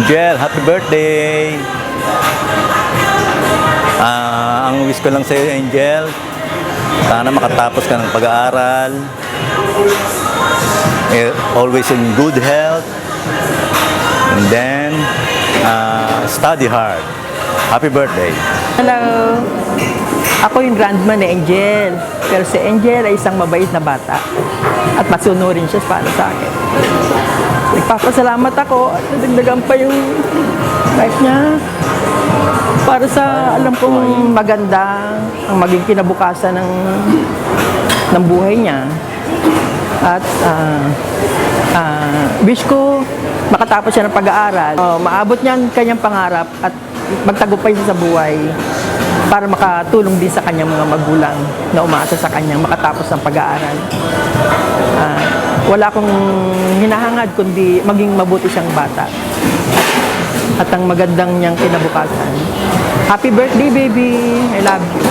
Angel, happy birthday! Ang wish ko lang sa iyo, Angel, sana makatapos ka ng pag-aaral. Always in good health. And then, study hard. Happy birthday! Hello! Ako yung grandma ni Angel. Pero si Angel ay isang mabait na bata. At masunurin siya para sa akin. Nagpapasalamat ako at nadagdagan pa yung life niya. Para sa alam kong maganda ang maging kinabukasan ng buhay niya. At wish ko makatapos siya ng pag-aaral. Maabot niya ang kanyang pangarap at magtagumpay siya sa buhay para makatulong din sa kanyang mga magulang na umaasa sa kanyang makatapos ng pag-aaral. Wala akong hinahangad kundi maging mabuti siyang bata at ang magandang niyang kinabukasan. Happy birthday, baby! I love you.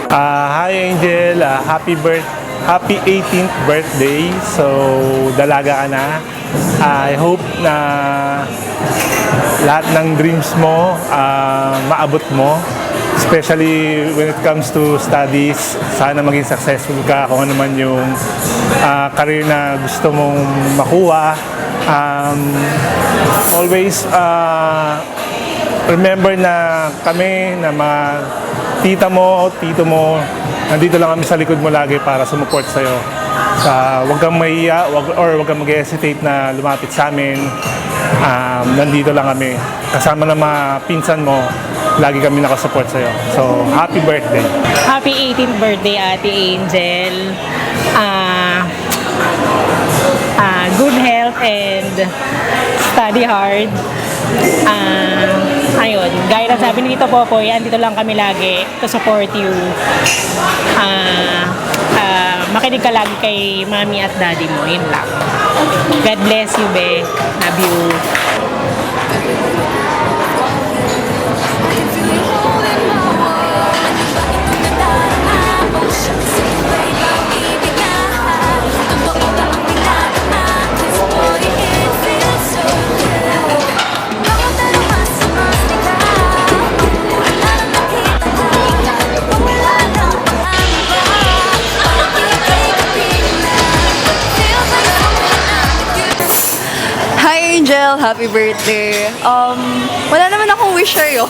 Hi Angel, happy 18th birthday. So, dalaga ka na. I hope na lahat ng dreams mo maabot mo. Especially when it comes to studies, sana maging successful ka kung ano man yung career na gusto mong makuha. Always remember na kami, na mga tita mo, tito mo, nandito lang kami sa likod mo lagi para sumuport sa'yo. Huwag kang mahiya or huwag kang mag-hesitate na lumapit sa amin. Nandito lang kami. Kasama ng mga pinsan mo, lagi kami nakasupport sa'yo. So, happy birthday! Happy 18th birthday, Ate Angel. Good health and study hard. Ayun, gaya na sabi ni Tito Popoy, andito lang kami lagi to support you. Makinig ka lagi kay mami at daddy mo, yun lang. God bless you, be. Love you. Angel, happy birthday. Wala naman akong wish sa'yo.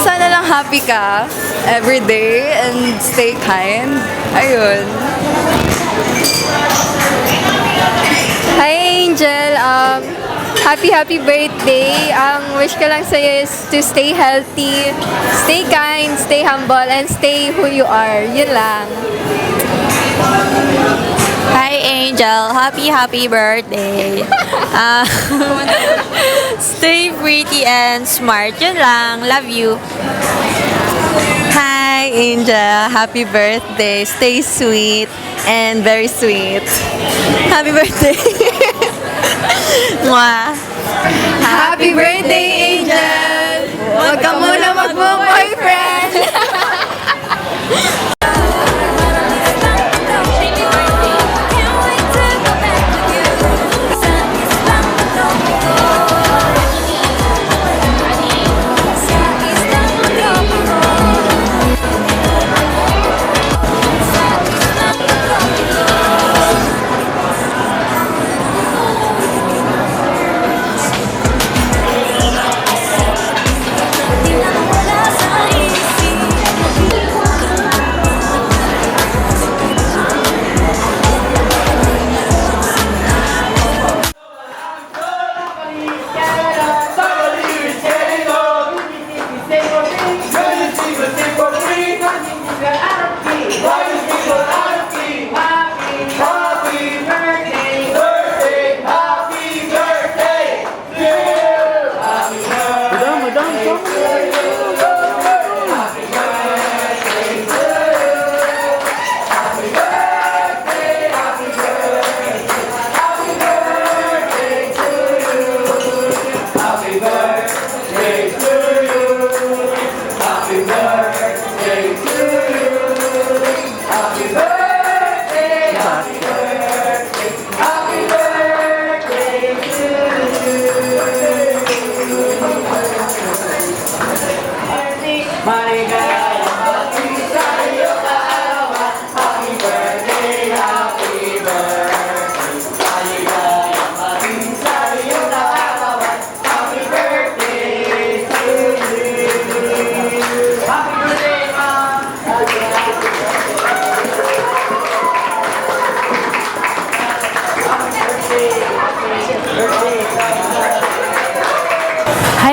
Sana lang happy ka every day and stay kind. Ayun. Hi Angel, happy birthday. Ang wish ko lang sa'yo is to stay healthy, stay kind, stay humble, and stay who you are. Yun lang. Hi Angel, happy birthday. Stay pretty and smart. Yun lang. Love you. Hi Angel, happy birthday. Stay sweet and very sweet. Happy birthday. Mwah. Happy birthday, Angel! Huwag ka muna mag-boyfriend!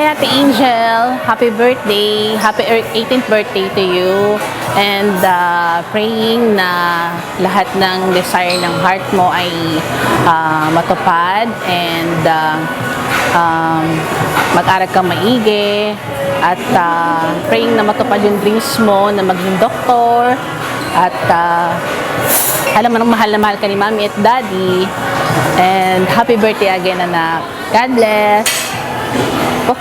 Ate Angel. Happy birthday. Happy 18th birthday to you. And praying na lahat ng desire ng heart mo ay matupad. And mag-aral kang maigi. At praying na matupad yung dreams mo na maging doktor. At alam mo nang mahal na mahal ka ni Mommy at Daddy. And happy birthday again, anak. God bless. Oh.